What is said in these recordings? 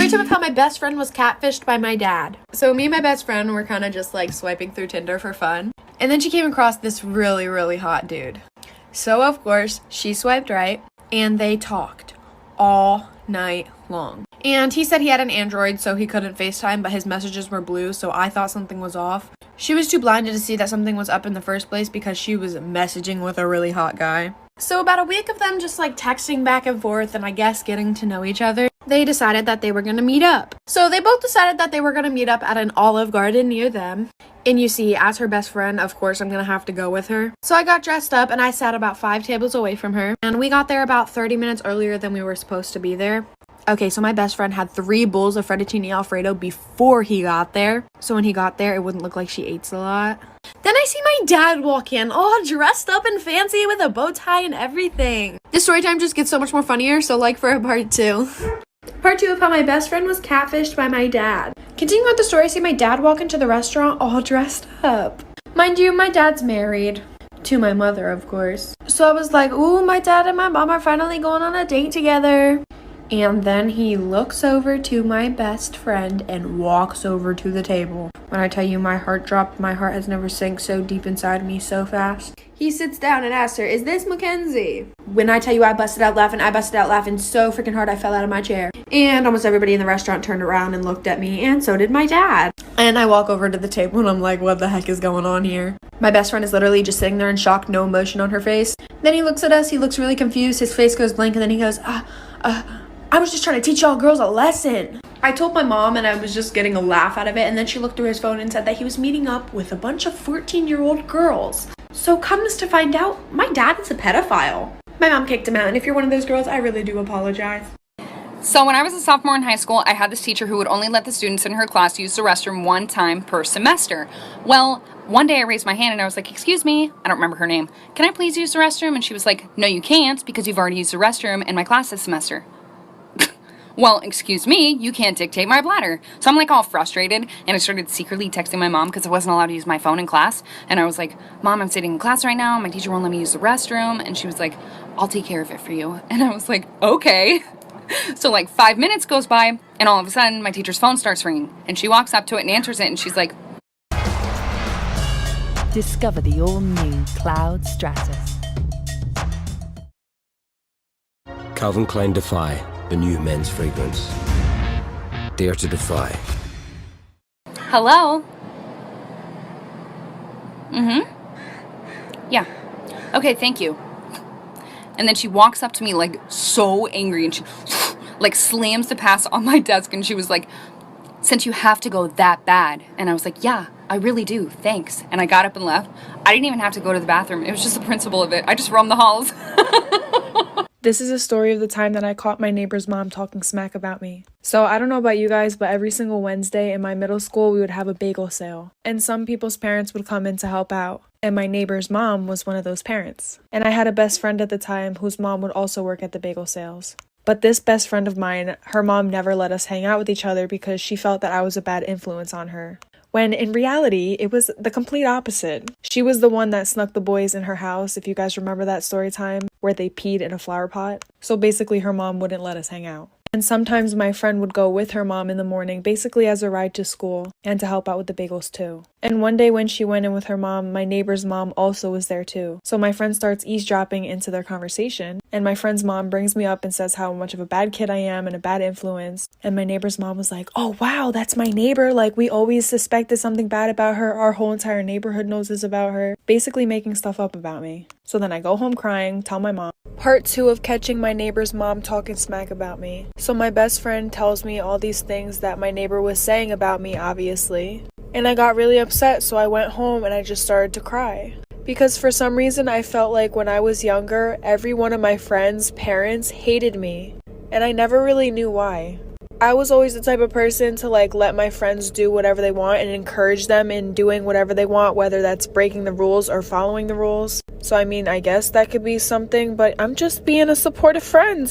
Story time of how my best friend was catfished by my dad. So me and my best friend were kind of just like swiping through Tinder for fun. And then she came across this really, really hot dude. So of course, she swiped right and they talked all night long. And he said he had an Android, so he couldn't FaceTime, but his messages were blue, so I thought something was off. She was too blinded to see that something was up in the first place because she was messaging with a really hot guy. So about a week of them just like texting back and forth and I guess getting to know each other, they decided that they were going to meet up. So they both decided that they were going to meet up at an Olive Garden near them. And you see, as her best friend, of course, I'm going to have to go with her. So I got dressed up and I sat about 5 tables away from her. And we got there about 30 minutes earlier than we were supposed to be there. Okay, so my best friend had 3 bowls of fettuccine alfredo before he got there. So when he got there, it wouldn't look like she ate a lot. Then I see my dad walk in, all dressed up and fancy with a bow tie and everything. This story time just gets so much more funnier, so like for a part 2. Part 2 of how my best friend was catfished by my dad. Continuing with the story, I see my dad walk into the restaurant all dressed up. Mind you, my dad's married. To my mother, of course. So I was like, ooh, my dad and my mom are finally going on a date together. And then he looks over to my best friend and walks over to the table. When I tell you my heart dropped, my heart has never sank so deep inside me so fast. He sits down and asks her, is this Mackenzie? When I tell you I busted out laughing so freaking hard I fell out of my chair. And almost everybody in the restaurant turned around and looked at me, and so did my dad. And I walk over to the table and I'm like, what the heck is going on here? My best friend is literally just sitting there in shock, no emotion on her face. Then he looks at us, he looks really confused, his face goes blank, and then he goes, I was just trying to teach y'all girls a lesson. I told my mom and I was just getting a laugh out of it, and then she looked through his phone and said that he was meeting up with a bunch of 14-year-old girls. So comes to find out, my dad is a pedophile. My mom kicked him out, and if you're one of those girls, I really do apologize. So when I was a sophomore in high school, I had this teacher who would only let the students in her class use the restroom 1 time per semester. Well, one day I raised my hand and I was like, excuse me, I don't remember her name. Can I please use the restroom? And she was like, no, you can't because you've already used the restroom in my class this semester. Well, excuse me, you can't dictate my bladder. So I'm like all frustrated, and I started secretly texting my mom because I wasn't allowed to use my phone in class. And I was like, Mom, I'm sitting in class right now. My teacher won't let me use the restroom. And she was like, I'll take care of it for you. And I was like, okay. So like 5 minutes goes by, and all of a sudden my teacher's phone starts ringing. And she walks up to it and answers it, and she's like, Discover the all-new Cloud Stratus. Calvin Klein Defy, the new men's fragrance. Dare to defy. hello? Yeah. Okay, thank you. And then she walks up to me like so angry, and she like slams the pass on my desk, and she was like, since you have to go that bad. And I was like, yeah, I really do, thanks. And I got up and left. I didn't even have to go to the bathroom. It was just the principle of it. I just roamed the halls. This is a story of the time that I caught my neighbor's mom talking smack about me. So I don't know about you guys, but every single Wednesday in my middle school, we would have a bagel sale. And some people's parents would come in to help out. And my neighbor's mom was one of those parents. And I had a best friend at the time whose mom would also work at the bagel sales. But this best friend of mine, her mom never let us hang out with each other because she felt that I was a bad influence on her. When in reality, it was the complete opposite. She was the one that snuck the boys in her house, if you guys remember that story time, where they peed in a flower pot. So basically her mom wouldn't let us hang out. And sometimes my friend would go with her mom in the morning, basically as a ride to school, and to help out with the bagels too. And one day when she went in with her mom, my neighbor's mom also was there too. So my friend starts eavesdropping into their conversation, and my friend's mom brings me up and says how much of a bad kid I am and a bad influence. And my neighbor's mom was like, oh wow, that's my neighbor. Like, we always suspected something bad about her. Our whole entire neighborhood knows this about her. Basically making stuff up about me. So then I go home crying, tell my mom. Part 2 of catching my neighbor's mom talking smack about me. So my best friend tells me all these things that my neighbor was saying about me, obviously. And I got really upset, so I went home and I just started to cry. Because for some reason I felt like when I was younger, every one of my friends' parents hated me. And I never really knew why. I was always the type of person to let my friends do whatever they want and encourage them in doing whatever they want, whether that's breaking the rules or following the rules. So I mean, I guess that could be something, but I'm just being a supportive friend,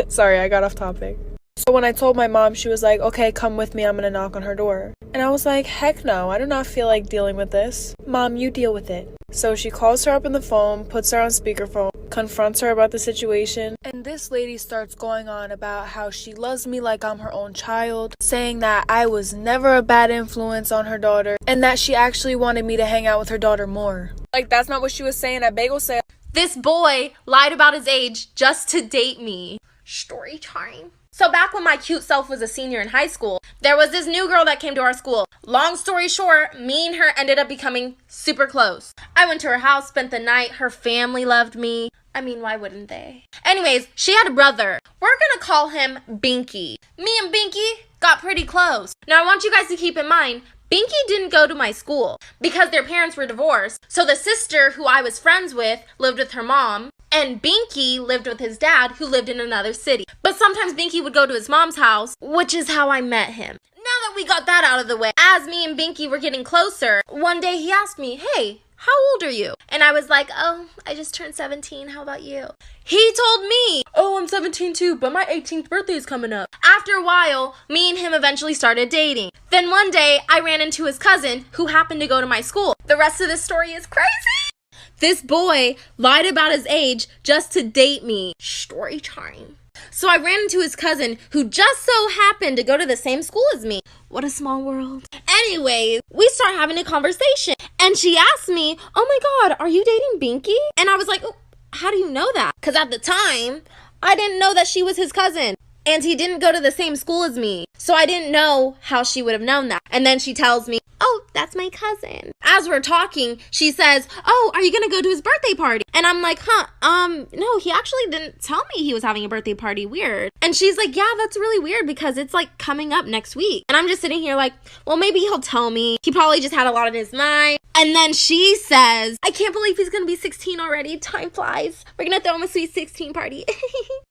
Sorry, I got off topic. So when I told my mom, she was like, okay, come with me, I'm gonna knock on her door. And I was like, heck no, I do not feel like dealing with this. Mom, you deal with it. So she calls her up on the phone, puts her on speakerphone, confronts her about the situation, and this lady starts going on about how she loves me like I'm her own child, saying that I was never a bad influence on her daughter, and that she actually wanted me to hang out with her daughter more. Like, that's not what she was saying at bagel sale. This boy lied about his age just to date me. Story time. So back when my cute self was a senior in high school, there was this new girl that came to our school. Long story short, me and her ended up becoming super close. I went to her house, spent the night. Her family loved me. I mean, why wouldn't they? Anyways, she had a brother. We're gonna call him Binky. Me and Binky got pretty close. Now I want you guys to keep in mind, Binky didn't go to my school because their parents were divorced. So the sister who I was friends with lived with her mom, and Binky lived with his dad who lived in another city. But sometimes Binky would go to his mom's house, which is how I met him. Now that we got that out of the way, as me and Binky were getting closer, one day he asked me, "Hey, how old are you?" And I was like, "Oh, I just turned 17. How about you?" He told me, "Oh, I'm 17 too, but my 18th birthday is coming up." After a while, me and him eventually started dating. Then one day, I ran into his cousin who happened to go to my school. The rest of this story is crazy. This boy lied about his age just to date me. Story time. So I ran into his cousin who just so happened to go to the same school as me. What a small world. Anyways, we start having a conversation and she asked me, "Oh my God, are you dating Binky?" And I was like, "Oh, how do you know that?" Because at the time, I didn't know that she was his cousin. And he didn't go to the same school as me. So I didn't know how she would have known that. And then she tells me, "Oh, that's my cousin." As we're talking, she says, "Oh, are you gonna go to his birthday party?" And I'm like, no, he actually didn't tell me he was having a birthday party. Weird. And she's like, "Yeah, that's really weird because it's like coming up next week." And I'm just sitting here like, well, maybe he'll tell me. He probably just had a lot on his mind. And then she says, "I can't believe he's gonna be 16 already. Time flies. We're gonna throw him a sweet 16 party."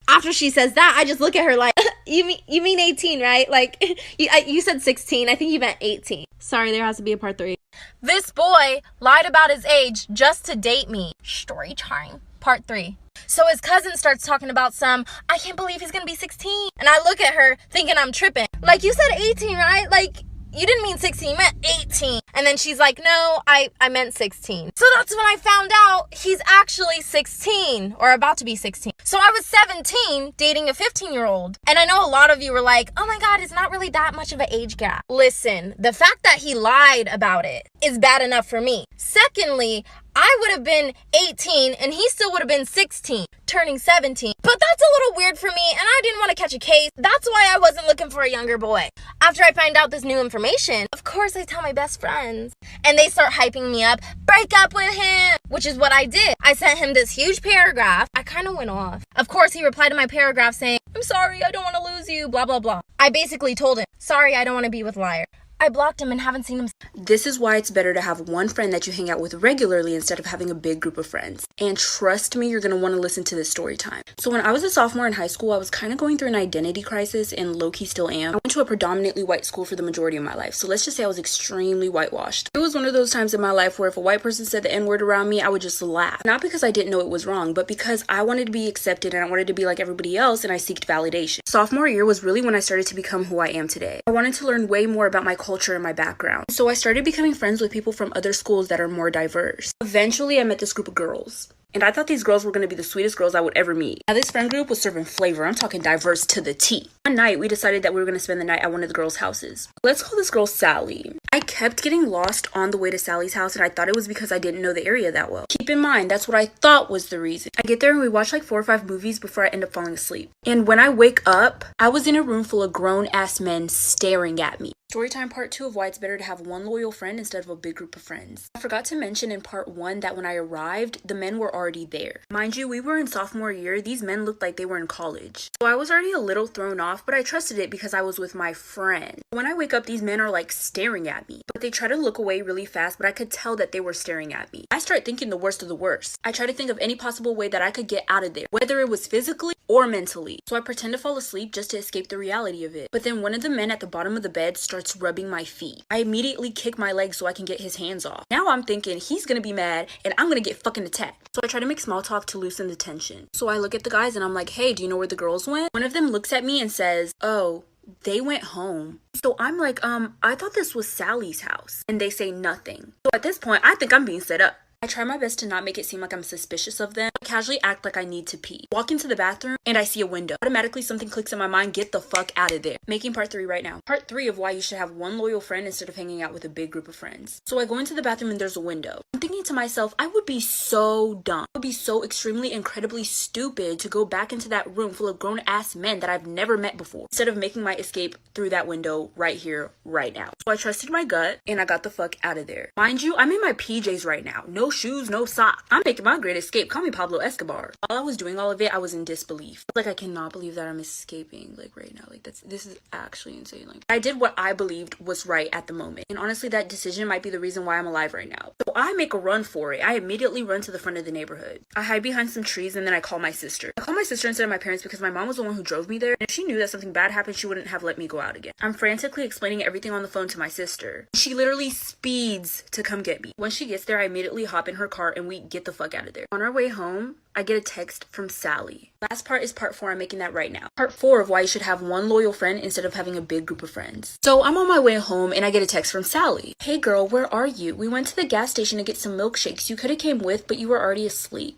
After she says that, I just look at her like, you mean 18, right? Like, you said 16. I think you meant 18. Sorry, there has to be a part 3. This boy lied about his age just to date me. Story time. Part 3. So his cousin starts talking about "I can't believe he's gonna be 16. And I look at her thinking I'm tripping. Like, you said 18, right? Like, you didn't mean 16, you meant 18. And then she's like, "No, I meant 16. So that's when I found out he's actually 16, or about to be 16. So I was 17 dating a 15-year-old. And I know a lot of you were like, "Oh my God, it's not really that much of an age gap." Listen, the fact that he lied about it is bad enough for me. Secondly, I would have been 18 and he still would have been 16, turning 17. But that's a little weird for me and I didn't want to catch a case. That's why I wasn't looking for a younger boy. After I find out this new information, of course I tell my best friends. And they start hyping me up. "Break up with him!" Which is what I did. I sent him this huge paragraph. I kind of went off. Of course, he replied to my paragraph saying, "I'm sorry, I don't want to lose you, blah, blah, blah." I basically told him, "Sorry, I don't want to be with liar." I blocked him and haven't seen him. This is why it's better to have one friend that you hang out with regularly instead of having a big group of friends. And trust me, you're going to want to listen to this story time. So when I was a sophomore in high school, I was kind of going through an identity crisis, and low-key still am. I went to a predominantly white school for the majority of my life. So let's just say I was extremely whitewashed. It was one of those times in my life where if a white person said the N-word around me, I would just laugh. Not because I didn't know it was wrong, but because I wanted to be accepted and I wanted to be like everybody else, and I seeked validation. Sophomore year was really when I started to become who I am today. I wanted to learn way more about my culture and my background. So I started becoming friends with people from other schools that are more diverse. Eventually, I met this group of girls. And I thought these girls were going to be the sweetest girls I would ever meet. Now, this friend group was serving flavor. I'm talking diverse to the T. One night, we decided that we were going to spend the night at one of the girls' houses. Let's call this girl Sally. I kept getting lost on the way to Sally's house, and I thought it was because I didn't know the area that well. Keep in mind, that's what I thought was the reason. I get there and we watch like 4 or 5 movies before I end up falling asleep. And when I wake up, I was in a room full of grown-ass men staring at me. Storytime part 2 of why it's better to have one loyal friend instead of a big group of friends. I forgot to mention in part 1 that when I arrived, the men were already there. Mind you, we were in sophomore year. These men looked like they were in college. So I was already a little thrown off, but I trusted it because I was with my friend. When I wake up, these men are like staring at me. But they try to look away really fast, but I could tell that they were staring at me. I start thinking the worst of the worst. I try to think of any possible way that I could get out of there, whether it was physically or mentally. So I pretend to fall asleep just to escape the reality of it. But then one of the men at the bottom of the bed starts rubbing my feet. I immediately kick my leg so I can get his hands off. Now I'm thinking he's gonna be mad and I'm gonna get fucking attacked. So I try to make small talk to loosen the tension. So I look at the guys and I'm like, "Hey, do you know where the girls went?" One of them looks at me and says, "Oh, they went home." So I'm like, I thought this was Sally's house. And they say nothing. So at this point, I think I'm being set up. I try my best to not make it seem like I'm suspicious of them. I casually act like I need to pee. Walk into the bathroom and I see a window. Automatically something clicks in my mind, get the fuck out of there. Making part 3 right now. Part 3 of why you should have one loyal friend instead of hanging out with a big group of friends. So I go into the bathroom and there's a window. I'm thinking to myself, I would be so dumb. I would be so extremely incredibly stupid to go back into that room full of grown ass men that I've never met before, instead of making my escape through that window right here, right now. So I trusted my gut and I got the fuck out of there. Mind you, I'm in my PJs right now. No shoes, no socks. I'm making my great escape. Call me Pablo Escobar. While I was doing all of it, I was in disbelief. Like, I cannot believe that I'm escaping, like, right now. Like, this is actually insane. Like, I did what I believed was right at the moment. And honestly, that decision might be the reason why I'm alive right now. So I make a run for it. I immediately run to the front of the neighborhood. I hide behind some trees and then I call my sister. I call my sister instead of my parents because my mom was the one who drove me there. And if she knew that something bad happened, she wouldn't have let me go out again. I'm frantically explaining everything on the phone to my sister. She literally speeds to come get me. When she gets there, I immediately hop in her car and we get the fuck out of there. On our way home, I get a text from Sally. Last part is part 4. I'm making that right now. Part 4 of why you should have one loyal friend instead of having a big group of friends. So I'm on my way home and I get a text from Sally. Hey girl, where are you? We went to the gas station to get some milkshakes. You could have came with, but you were already asleep.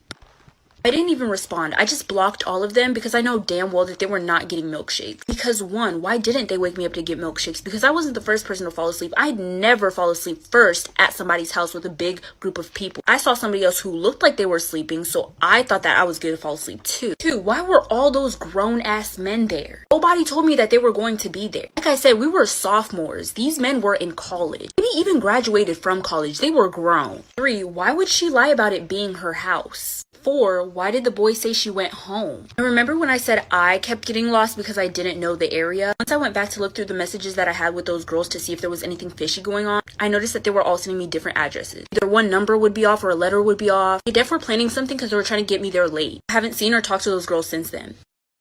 I didn't even respond. I just blocked all of them because I know damn well that they were not getting milkshakes. Because 1, why didn't they wake me up to get milkshakes? Because I wasn't the first person to fall asleep. I'd never fall asleep first at somebody's house with a big group of people. I saw somebody else who looked like they were sleeping, so I thought that I was going to fall asleep too. 2, why were all those grown ass men there? Nobody told me that they were going to be there. Like I said, we were sophomores. These men were in college. Maybe even graduated from college. They were grown. 3, why would she lie about it being her house? 4, why did the boy say she went home? And remember when I said I kept getting lost because I didn't know the area? Once I went back to look through the messages that I had with those girls to see if there was anything fishy going on, I noticed that they were all sending me different addresses. Either one number would be off or a letter would be off. They definitely were planning something because they were trying to get me there late. I haven't seen or talked to those girls since then.